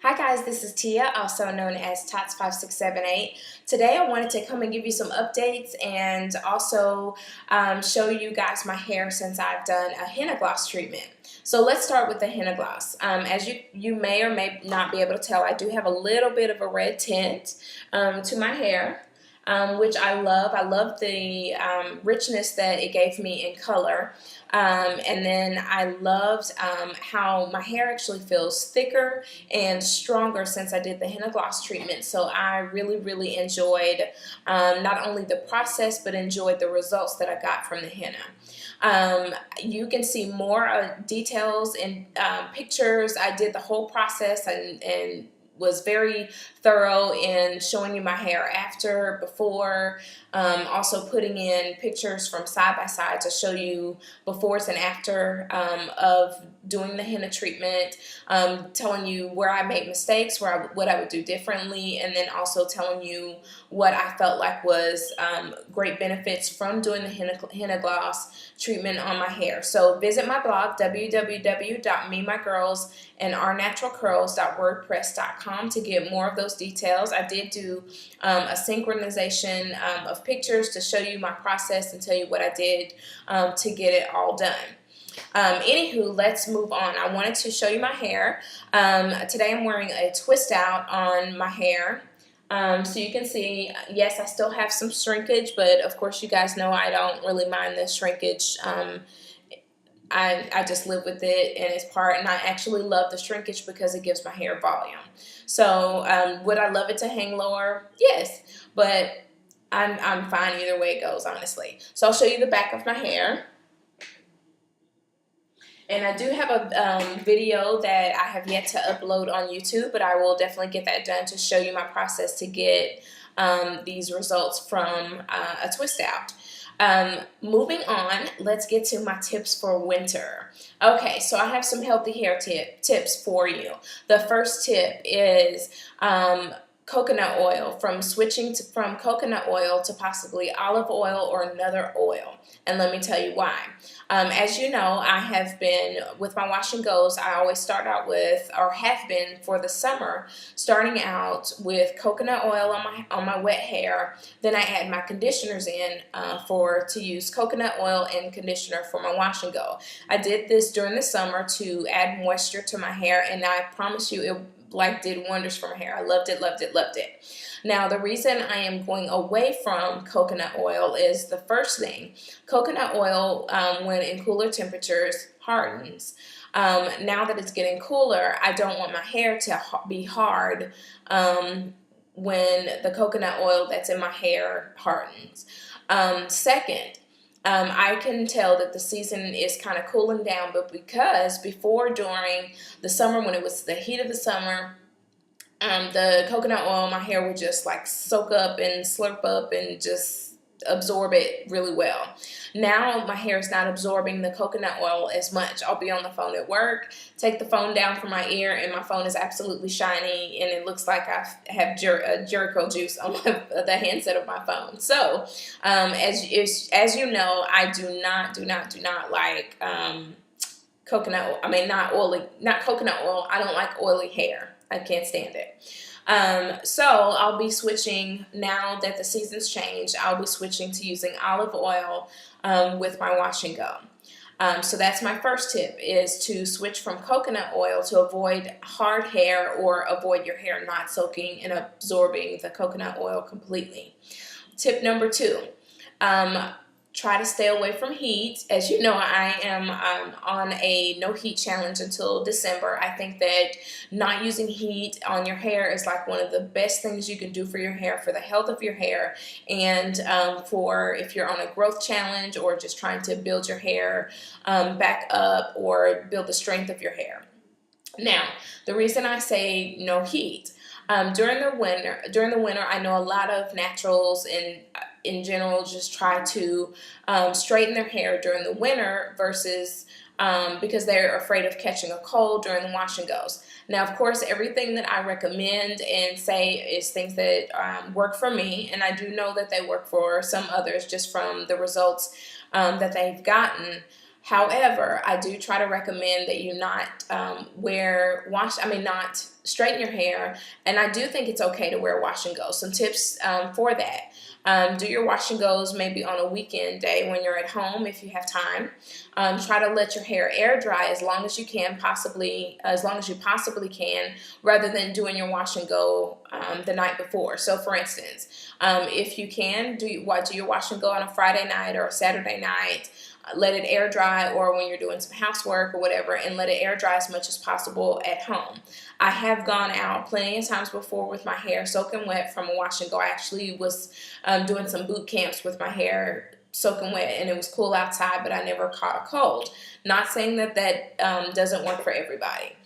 Hi guys, this is Tia, also known as Tots5678. Today I wanted to come and give you some updates and also show you guys my hair since I've done a henna gloss treatment. So let's start with the henna gloss. As you may or may not be able to tell, I do have a little bit of a red tint to my hair. Which I love. I love the richness that it gave me in color. And then I loved how my hair actually feels thicker and stronger since I did the henna gloss treatment. So I really enjoyed not only the process but enjoyed the results that I got from the henna. You can see more details and pictures. I did the whole process and was very thorough in showing you my hair after, before, also putting in pictures from side by side to show you befores and after of doing the henna treatment, telling you where I made mistakes, what I would do differently, and then also telling you what I felt like was great benefits from doing the henna gloss treatment on my hair. So visit my blog, www.memygirlsandournaturalcurls.wordpress.com, to get more of those details. I did do a synchronization of pictures to show you my process and tell you what I did to get it all done. Anywho, let's move on. I wanted to show you my hair. Today I'm wearing a twist out on my hair. So you can see, yes, I still have some shrinkage, but of course you guys know I don't really mind the shrinkage. I just live with it and it's part, and I actually love the shrinkage because it gives my hair volume. So would I love it to hang lower? Yes, but I'm fine either way it goes, honestly. So I'll show you the back of my hair. And I do have a video that I have yet to upload on YouTube, but I will definitely get that done to show you my process to get these results from a twist out. Moving on, let's get to my tips for winter. Okay, so I have some healthy hair tips for you. The first tip is coconut oil, switching from coconut oil to possibly olive oil or another oil. And let me tell you why. As you know, I have been, with my wash and goes, I always start out with, or have been for the summer, starting out with coconut oil on my wet hair. Then I add my conditioners in to use coconut oil and conditioner for my wash and go. I did this during the summer to add moisture to my hair, and I promise you it did wonders for my hair. I loved it. Now, the reason I am going away from coconut oil is the first thing. Coconut oil, when in cooler temperatures, hardens. Now that it's getting cooler, I don't want my hair to be hard when the coconut oil that's in my hair hardens. Second, I can tell that the season is kind of cooling down, but because during the summer, when it was the heat of the summer, the coconut oil in my hair would just like soak up and slurp up and just absorb it really well. Now my hair is not absorbing the coconut oil as much. I'll be on the phone at work, take the phone down from my ear, and my phone is absolutely shiny, and it looks like I have Jericho juice on the handset of my phone. So as you know, I do not like coconut oil. I mean, not coconut oil. I don't like oily hair. I can't stand it. So I'll be switching, now that the season's changed, I'll be switching to using olive oil with my wash and go. So that's my first tip, is to switch from coconut oil to avoid hard hair or avoid your hair not soaking and absorbing the coconut oil completely. Tip number 2. Try to stay away from heat. As you know, I am on a no heat challenge until December. I think that not using heat on your hair is like one of the best things you can do for your hair, for the health of your hair, and for if you're on a growth challenge or just trying to build your hair back up or build the strength of your hair. Now, the reason I say no heat, during the winter, I know a lot of naturals in general just try to straighten their hair during the winter versus because they're afraid of catching a cold during the wash and goes. Now, of course, everything that I recommend and say is things that work for me, and I do know that they work for some others just from the results that they've gotten. However, I do try to recommend that you not not straighten your hair, and I do think it's okay to wear wash and go. Some tips for that. Do your wash and goes maybe on a weekend day when you're at home if you have time. Try to let your hair air dry as long as you can, as long as you possibly can, rather than doing your wash and go the night before. So, for instance, if you can, do your wash and go on a Friday night or a Saturday night. Let it air dry, or when you're doing some housework or whatever, and let it air dry as much as possible at home. I have gone out plenty of times before with my hair soaking wet from a wash and go. I actually was doing some boot camps with my hair soaking wet, and it was cool outside, but I never caught a cold. Not saying that doesn't work for everybody.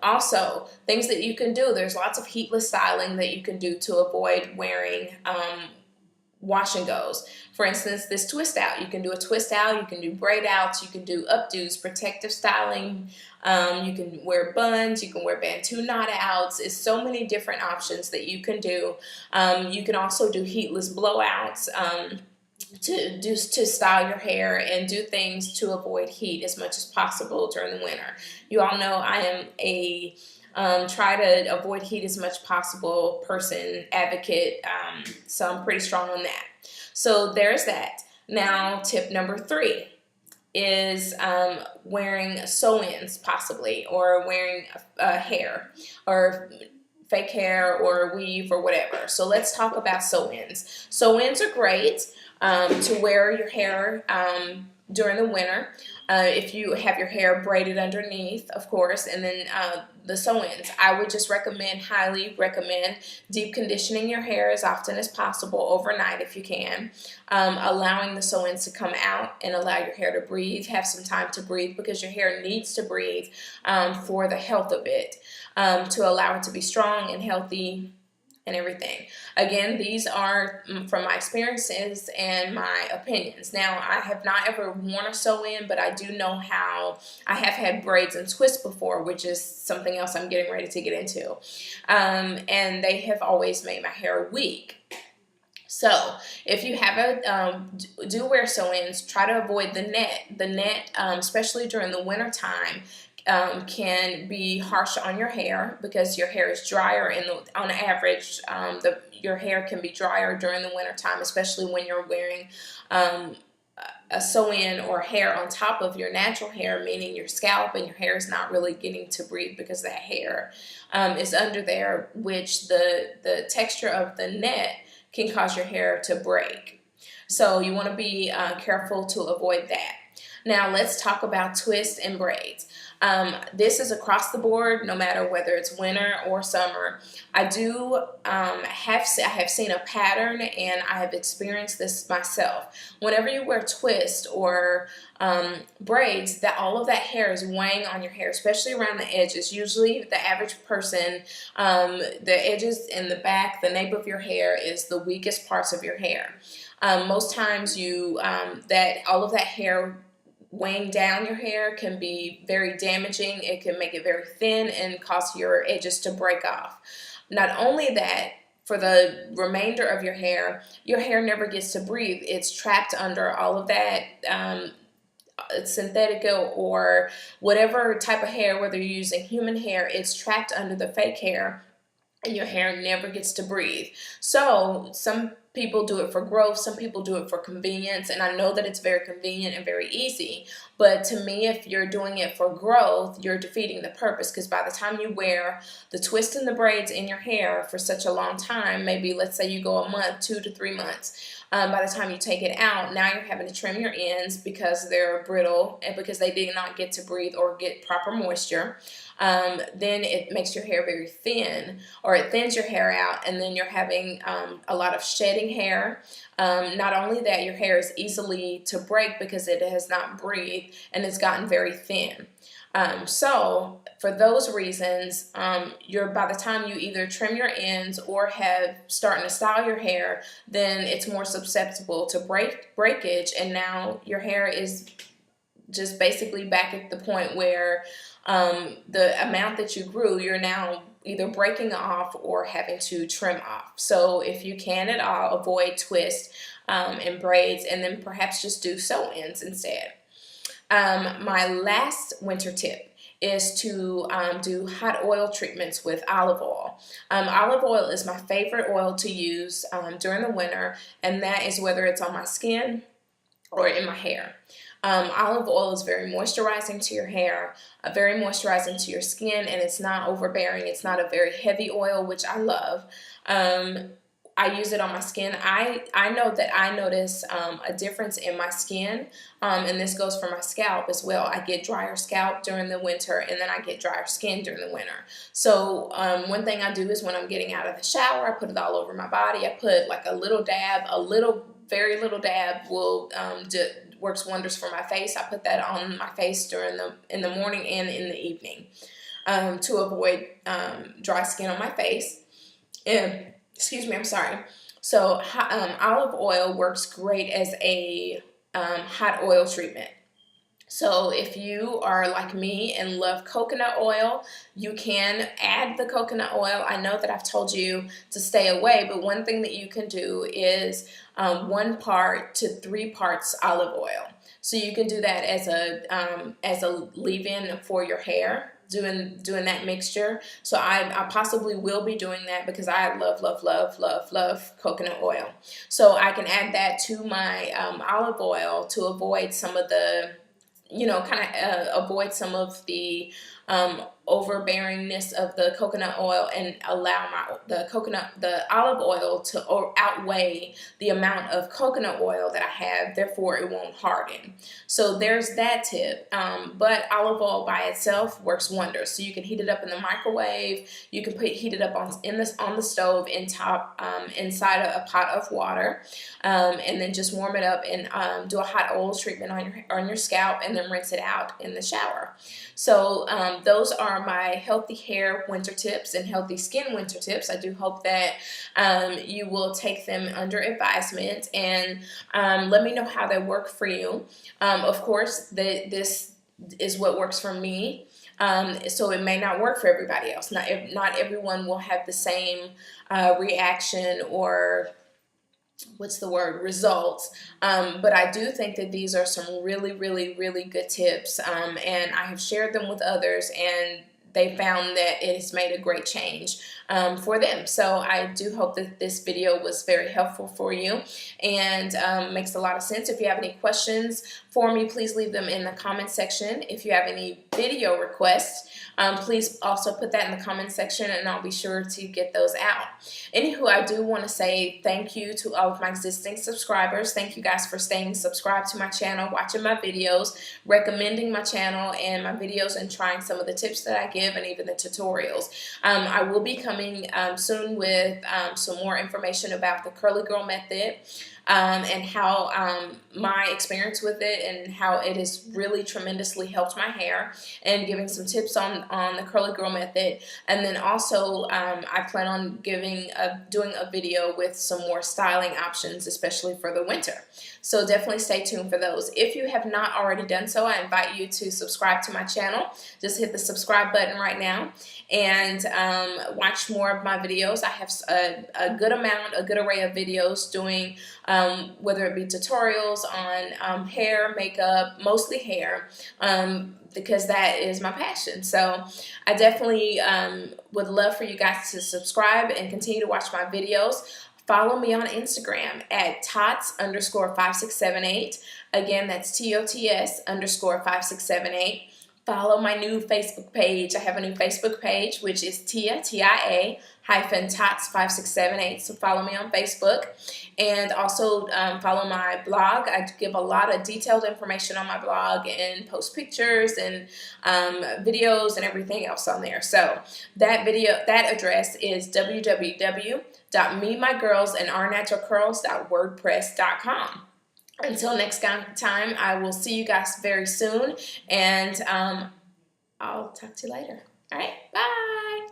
Also, things that you can do, there's lots of heatless styling that you can do to avoid wearing wash and goes. For instance, this twist out. You can do a twist out, you can do braid outs, you can do updos, protective styling, you can wear buns, you can wear Bantu knot outs. It's so many different options that you can do. You can also do heatless blowouts to style your hair and do things to avoid heat as much as possible during the winter. You all know I am a try to avoid heat as much possible person, advocate, so I'm pretty strong on that. So there's that. Now, tip number 3 is wearing sew-ins possibly, or wearing hair or fake hair or weave or whatever. So let's talk about sew-ins. Sew-ins are great to wear your hair during the winter. If you have your hair braided underneath, of course, and then the sew-ins. I would just highly recommend deep conditioning your hair as often as possible overnight if you can, allowing the sew-ins to come out and allow your hair to breathe, have some time to breathe, because your hair needs to breathe for the health of it, to allow it to be strong and healthy and everything. Again, these are from my experiences and my opinions. Now, I have not ever worn a sew-in, but I do know how I have had braids and twists before, which is something else I'm getting ready to get into. And they have always made my hair weak. So if you do wear sew-ins, try to avoid the net. The net, especially during the winter time, can be harsh on your hair because your hair is drier on average. Your hair can be drier during the winter time, especially when you're wearing a sew-in or hair on top of your natural hair, meaning your scalp and your hair is not really getting to breathe because that hair is under there, which the texture of the net can cause your hair to break. So you want to be careful to avoid that. Now let's talk about twists and braids. This is across the board, no matter whether it's winter or summer. I have seen a pattern, and I have experienced this myself. Whenever you wear twists or braids, that all of that hair is weighing on your hair, especially around the edges. Usually the average person, the edges in the back, the nape of your hair is the weakest parts of your hair. Most times that all of that hair weighing down your hair can be very damaging. It can make it very thin and cause your edges to break off. Not only that, for the remainder of your hair never gets to breathe. It's trapped under all of that synthetic or whatever type of hair, whether you're using human hair, it's trapped under the fake hair, and your hair never gets to breathe. So some people do it for growth, some people do it for convenience, and I know that it's very convenient and very easy, but to me, if you're doing it for growth, you're defeating the purpose, because by the time you wear the twist and the braids in your hair for such a long time, maybe let's say you go a month, 2 to 3 months, by the time you take it out, now you're having to trim your ends because they're brittle and because they did not get to breathe or get proper moisture. Then it makes your hair very thin, or it thins your hair out, and then you're having a lot of shedding hair. Not only that, your hair is easily to break because it has not breathed and it's gotten very thin. So for those reasons, by the time you either trim your ends or have starting to style your hair, then it's more susceptible to breakage, and now your hair is just basically back at the point where the amount that you grew, you're now either breaking off or having to trim off. So if you can at all, avoid twists and braids, and then perhaps just do sew-ins instead. My last winter tip is to do hot oil treatments with olive oil. Olive oil is my favorite oil to use during the winter, and that is whether it's on my skin or in my hair. Olive oil is very moisturizing to your hair, very moisturizing to your skin, and it's not overbearing. It's not a very heavy oil, which I love. I use it on my skin. I know that I notice a difference in my skin, and this goes for my scalp as well. I get drier scalp during the winter, and then I get drier skin during the winter. So one thing I do is when I'm getting out of the shower, I put it all over my body. I put like a little dab, very little dab will works wonders for my face. I put that on my face in the morning and in the evening to avoid dry skin on my face. And excuse me, I'm sorry. So olive oil works great as a hot oil treatment. So if you are like me and love coconut oil, you can add the coconut oil. I know that I've told you to stay away, but one thing that you can do is 1 part to 3 parts olive oil. So you can do that as a leave-in for your hair. Doing that mixture. So I possibly will be doing that because I love coconut oil. So I can add that to my olive oil to avoid some of the, avoid some of the overbearingness of the coconut oil and allow the olive oil to outweigh the amount of coconut oil that I have, therefore it won't harden. So there's that tip. But olive oil by itself works wonders. So you can heat it up in the microwave, you can heat it up on the stove inside a pot of water, and then just warm it up and do a hot oil treatment on your scalp, and then rinse it out in the shower. So those are my healthy hair winter tips and healthy skin winter tips. I do hope that you will take them under advisement and let me know how they work for you. Of course, this is what works for me. So it may not work for everybody else. Not everyone will have the same reaction or results. But I do think that these are some really, really, really good tips. And I have shared them with others, and they found that it has made a great change for them. So I do hope that this video was very helpful for you and makes a lot of sense. If you have any questions for me, please leave them in the comment section. If you have any video requests, please also put that in the comment section, and I'll be sure to get those out. Anywho, I do want to say thank you to all of my existing subscribers. Thank you guys for staying subscribed to my channel, watching my videos, recommending my channel and my videos, and trying some of the tips that I give and even the tutorials. I will be coming soon with some more information about the Curly Girl method. And how my experience with it and how it has really tremendously helped my hair, and giving some tips on the Curly Girl method. And then also I plan on doing a video with some more styling options, especially for the winter. So definitely stay tuned for those. If you have not already done so, I invite you to subscribe to my channel. Just hit the subscribe button right now and watch more of my videos. I have a good array of videos doing whether it be tutorials on hair, makeup, mostly hair, because that is my passion. So I definitely would love for you guys to subscribe and continue to watch my videos. Follow me on Instagram at tots_5678. Again, that's TOTS_5678. Follow my new Facebook page. I have a new Facebook page, which is TIA-tots5678. So follow me on Facebook. And also follow my blog. I give a lot of detailed information on my blog and post pictures and videos and everything else on there. So that address is www.memygirlsandournaturalcurls.wordpress.com. Until next time, I will see you guys very soon, and I'll talk to you later. All right, bye.